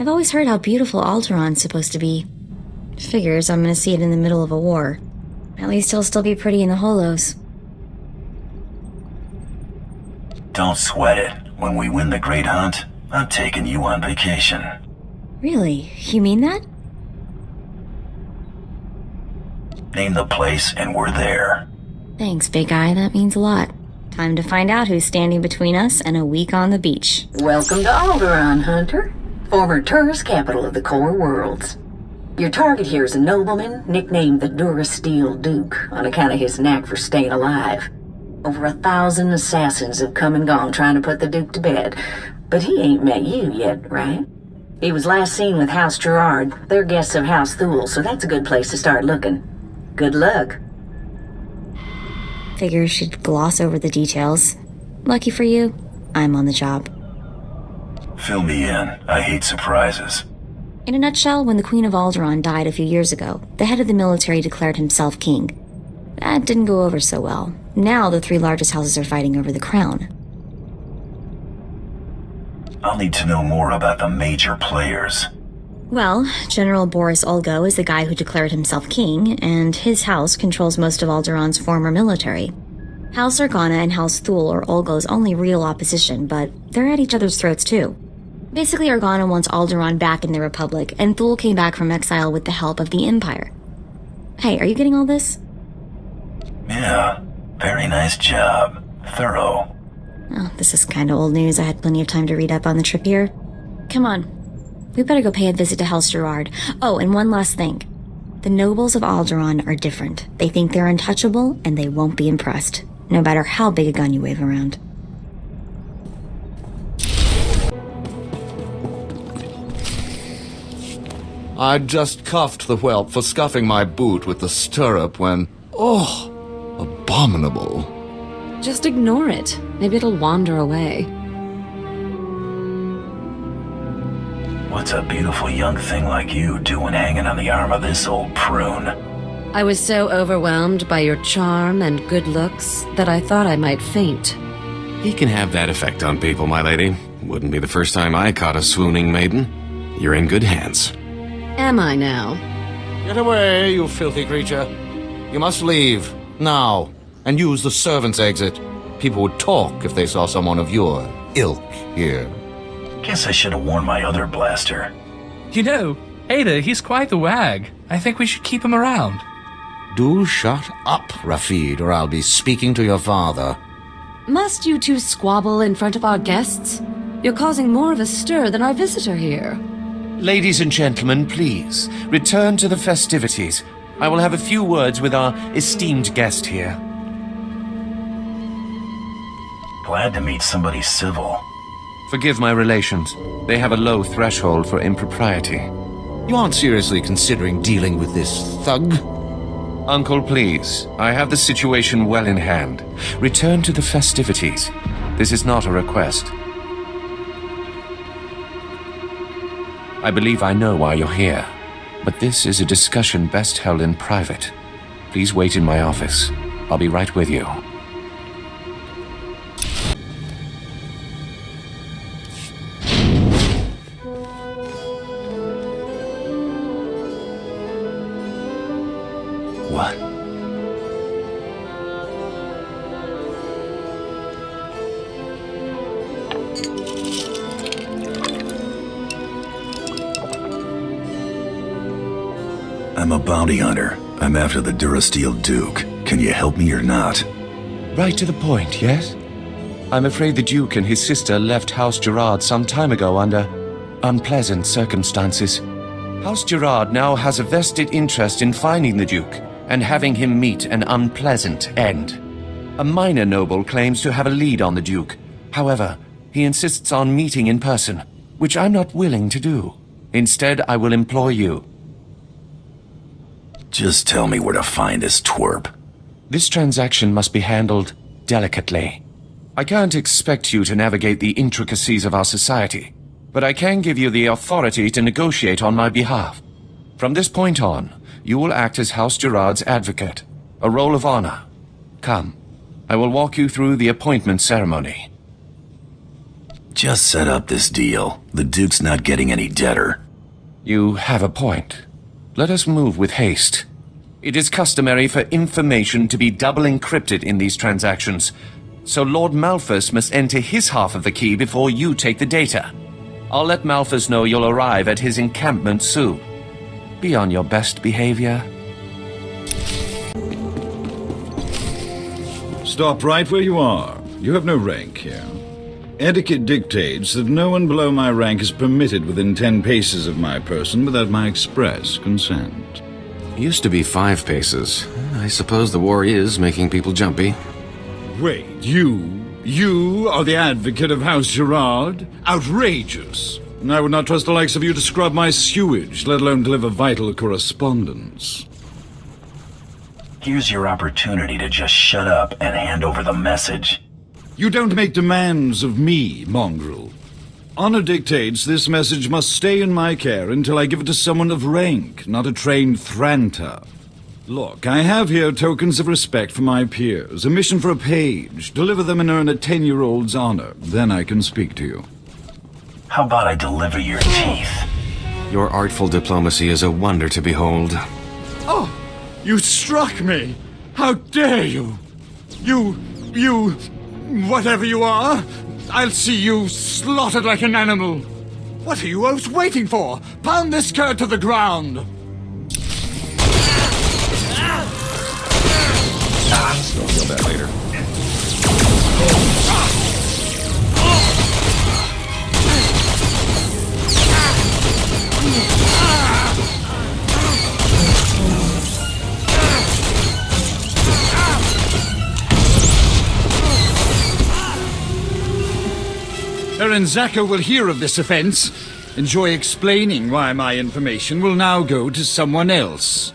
I've always heard how beautiful Alderaa's supposed to be. Figures I'm gonna see it in the middle of a war. At least he'll still be pretty in the Hollows. Don't sweat it. When we win the Great Hunt, I'm taking you on vacation. Really? You mean that? Name the place and we're there. Thanks, big guy. That means a lot. Time to find out who's standing between us and a week on the beach. Welcome to Alderaan, Hunter. Former tourist capital of the Core Worlds. Your target here is a nobleman nicknamed the Durasteel Duke on account of his knack for staying alive. Over 1,000 assassins have come and gone trying to put the Duke to bed, but he ain't met you yet, right? He was last seen with House Gerard. They're guests of House Thule, so that's a good place to start looking. Good luck. Figures she'd gloss over the details. Lucky for you, I'm on the job. Fill me in. I hate surprises. In a nutshell, when the Queen of Alderaan died a few years ago, the head of the military declared himself king. That didn't go over so well. Now the three largest houses are fighting over the crown. I'll need to know more about the major players. Well, General Boris Olgo is the guy who declared himself king, and his house controls most of Alderaan's former military. House Organa and House Thule are Olgo's only real opposition, but they're at each other's throats too. Basically, Organa wants Alderaan back in the Republic, and Thule came back from exile with the help of the Empire. Hey, are you getting all this? Yeah, very nice job. Thorough. Oh, this is kind of old news. I had plenty of time to read up on the trip here. Come on. We better go pay a visit to House Gerard. Oh, and one last thing. The nobles of Alderaan are different. They think they're untouchable, and they won't be impressed, no matter how big a gun you wave around. I'd just cuffed the whelp for scuffing my boot with the stirrup when... Oh, abominable. Just ignore it. Maybe it'll wander away. What's a beautiful young thing like you doing hanging on the arm of this old prune? I was so overwhelmed by your charm and good looks that I thought I might faint. He can have that effect on people, my lady. Wouldn't be the first time I caught a swooning maiden. You're in good hands. Am I now? Get away, you filthy creature. You must leave, now, and use the servants' exit. People would talk if they saw someone of your ilk here. Guess I should have worn my other blaster. You know, Ada, he's quite the wag. I think we should keep him around. Do shut up, Rafid, or I'll be speaking to your father. Must you two squabble in front of our guests? You're causing more of a stir than our visitor here. Ladies and gentlemen, please, return to the festivities. I will have a few words with our esteemed guest here. Glad to meet somebody civil. Forgive my relations. They have a low threshold for impropriety. You aren't seriously considering dealing with this thug? Uncle, please. I have the situation well in hand. Return to the festivities. This is not a request. I believe I know why you're here, but this is a discussion best held in private. Please wait in my office. I'll be right with you. What? I'm a bounty hunter. I'm after the Durasteel Duke. Can you help me or not? Right to the point, yes? I'm afraid the Duke and his sister left House Gerard some time ago under unpleasant circumstances. House Gerard now has a vested interest in finding the Duke and having him meet an unpleasant end. A minor noble claims to have a lead on the Duke. However, he insists on meeting in person, which I'm not willing to do. Instead, I will employ you. Just tell me where to find this twerp. This transaction must be handled delicately. I can't expect you to navigate the intricacies of our society, but I can give you the authority to negotiate on my behalf. From this point on, you will act as House Gerard's advocate, a role of honor. Come, I will walk you through the appointment ceremony. Just set up this deal. The Duke's not getting any deader. You have a point. Let us move with haste. It is customary for information to be double encrypted in these transactions, so Lord Malthus must enter his half of the key before you take the data. I'll let Malthus know you'll arrive at his encampment soon. Be on your best behavior. Stop right where you are. You have no rank here. Etiquette dictates that no one below my rank is permitted within 10 paces of my person without my express consent. Used to be 5 paces. I suppose the war is making people jumpy. Wait, you are the advocate of House Gerard? Outrageous! I would not trust the likes of you to scrub my sewage, let alone deliver vital correspondence. Here's your opportunity to just shut up and hand over the message. You don't make demands of me, mongrel. Honor dictates this message must stay in my care until I give it to someone of rank, not a trained Thranter. Look, I have here tokens of respect for my peers, a mission for a page. Deliver them and earn a 10-year-old's honor. Then I can speak to you. How about I deliver your teeth? Your artful diplomacy is a wonder to behold. Oh, you struck me! How dare you! You, whatever you are, I'll see you slaughtered like an animal. What are you both waiting for? Pound this cur to the ground! You'll feel that later. Baron Zaka will hear of this offense. Enjoy explaining why my information will now go to someone else.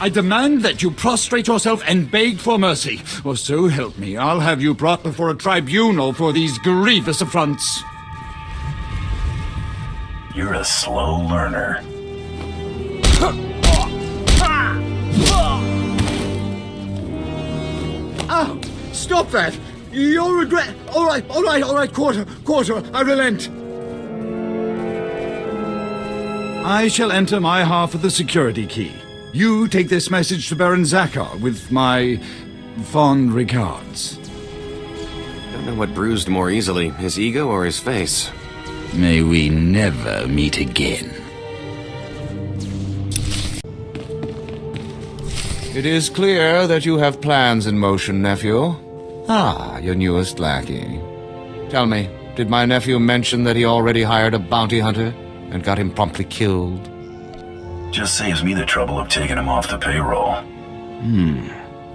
I demand that you prostrate yourself and beg for mercy, or so help me, I'll have you brought before a tribunal for these grievous affronts. You're a slow learner. Ah! Stop that! You'll regret... All right, Quarter, I relent. I shall enter my half of the security key. You take this message to Baron Zakar with my fond regards. Don't know what bruised more easily, his ego or his face. May we never meet again. It is clear that you have plans in motion, nephew. Ah, your newest lackey. Tell me, did my nephew mention that he already hired a bounty hunter and got him promptly killed? Just saves me the trouble of taking him off the payroll.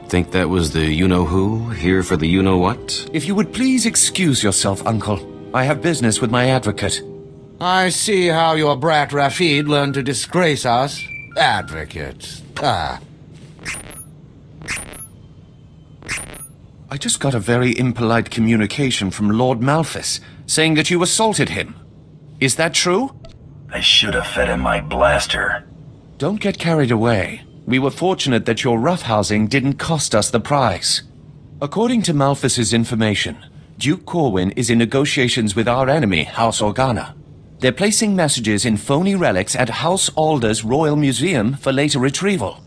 Think that was the you-know-who, here for the you-know-what? If you would please excuse yourself, Uncle. I have business with my advocate. I see how your brat Rafid learned to disgrace us. Advocate. Ah. I just got a very impolite communication from Lord Malthus, saying that you assaulted him. Is that true? I should have fed him my blaster. Don't get carried away. We were fortunate that your roughhousing didn't cost us the prize. According to Malthus's information, Duke Corwin is in negotiations with our enemy, House Organa. They're placing messages in phony relics at House Alder's Royal Museum for later retrieval.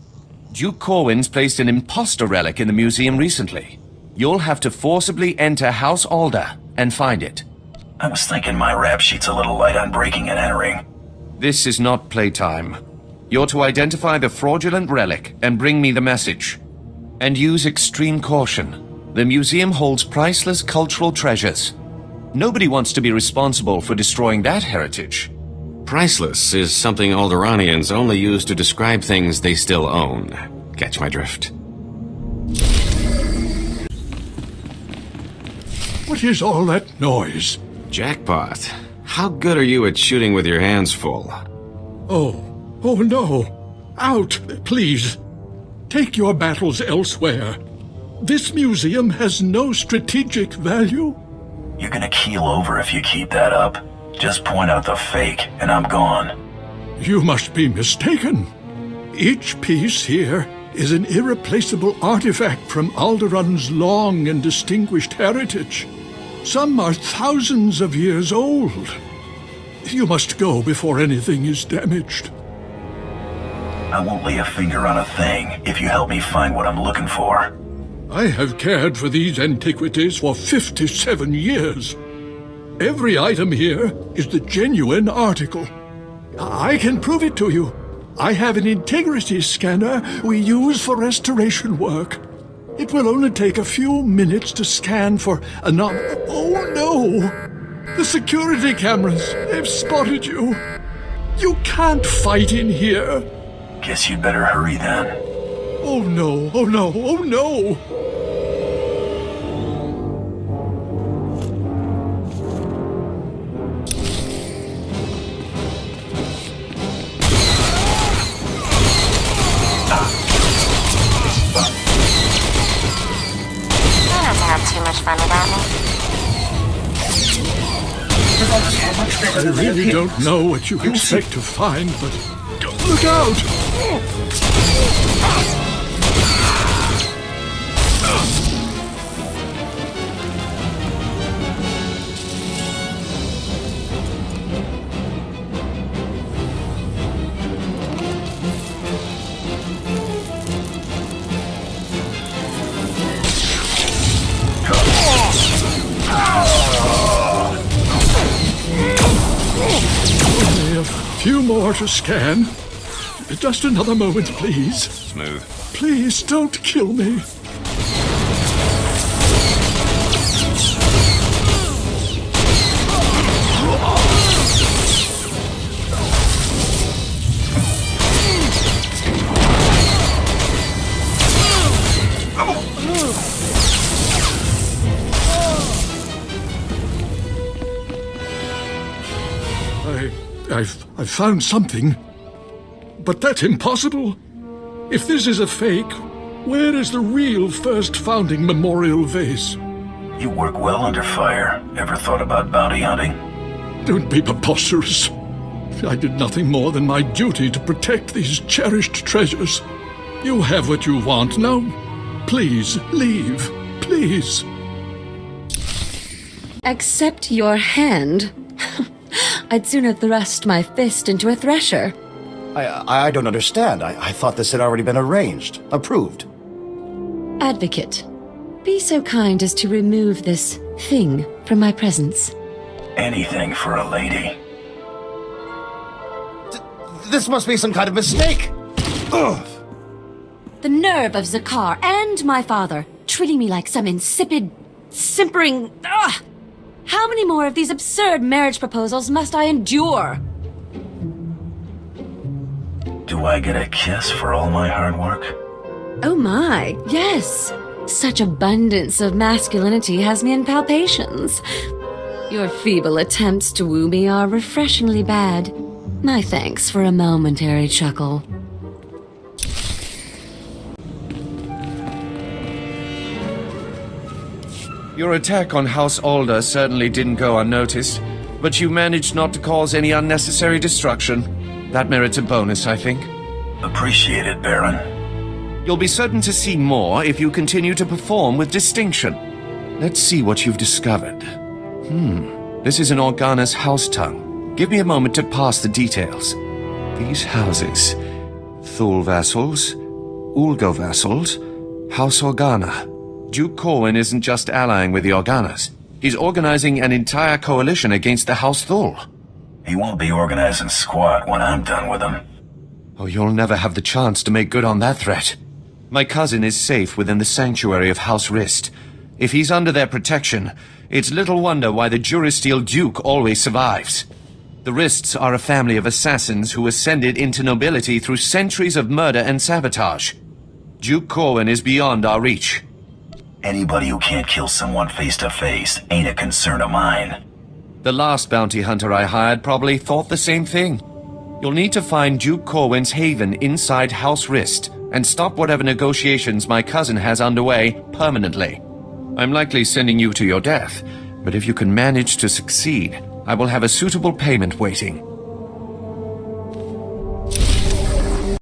Duke Corwin's placed an imposter relic in the museum recently. You'll have to forcibly enter House Alder and find it. I was thinking my rap sheet's a little light on breaking and entering. This is not playtime. You're to identify the fraudulent relic and bring me the message. And use extreme caution. The museum holds priceless cultural treasures. Nobody wants to be responsible for destroying that heritage. Priceless is something Alderanians only use to describe things they still own. Catch my drift. What is all that noise? Jackpot. How good are you at shooting with your hands full? Oh no. Out, please. Take your battles elsewhere. This museum has no strategic value. You're gonna keel over if you keep that up. Just point out the fake, and I'm gone. You must be mistaken. Each piece here is an irreplaceable artifact from Alderaan's long and distinguished heritage. Some are thousands of years old. You must go before anything is damaged. I won't lay a finger on a thing if you help me find what I'm looking for. I have cared for these antiquities for 57 years. Every item here is the genuine article. I can prove it to you. I have an integrity scanner we use for restoration work. It will only take a few minutes to scan for Oh no! The security cameras, they've spotted you. You can't fight in here. Guess you'd better hurry then. Oh no, oh no, oh no! Too much fun without me. I really don't know what you expect to find, but don't look out! Few more to scan. Just another moment, please. Smooth. Please don't kill me. I've found something. But that's impossible. If this is a fake, where is the real first founding memorial vase? You work well under fire. Ever thought about bounty hunting? Don't be preposterous. I did nothing more than my duty to protect these cherished treasures. You have what you want. Now, please, leave. Please. Accept your hand? I'd sooner thrust my fist into a thresher. I don't understand. I thought this had already been arranged, approved. Advocate, be so kind as to remove this thing from my presence. Anything for a lady. This must be some kind of mistake! Ugh. The nerve of Zakar and my father, treating me like some insipid, simpering... Ugh! How many more of these absurd marriage proposals must I endure? Do I get a kiss for all my hard work? Oh my, yes. Such abundance of masculinity has me in palpitations. Your feeble attempts to woo me are refreshingly bad. My thanks for a momentary chuckle. Your attack on House Alder certainly didn't go unnoticed, but you managed not to cause any unnecessary destruction. That merits a bonus, I think. Appreciate it, Baron. You'll be certain to see more if you continue to perform with distinction. Let's see what you've discovered. This is an Organa's house tongue. Give me a moment to pass the details. These houses: Thule vassals, Ulgo vassals, House Organa. Duke Corwin isn't just allying with the Organas. He's organizing an entire coalition against the House Thule. He won't be organizing squat when I'm done with him. Oh, you'll never have the chance to make good on that threat. My cousin is safe within the sanctuary of House Rist. If he's under their protection, it's little wonder why the Durasteel Duke always survives. The Rists are a family of assassins who ascended into nobility through centuries of murder and sabotage. Duke Corwin is beyond our reach. Anybody who can't kill someone face to face ain't a concern of mine. The last bounty hunter I hired probably thought the same thing. You'll need to find Duke Corwin's haven inside House Rist and stop whatever negotiations my cousin has underway permanently. I'm likely sending you to your death, but if you can manage to succeed, I will have a suitable payment waiting.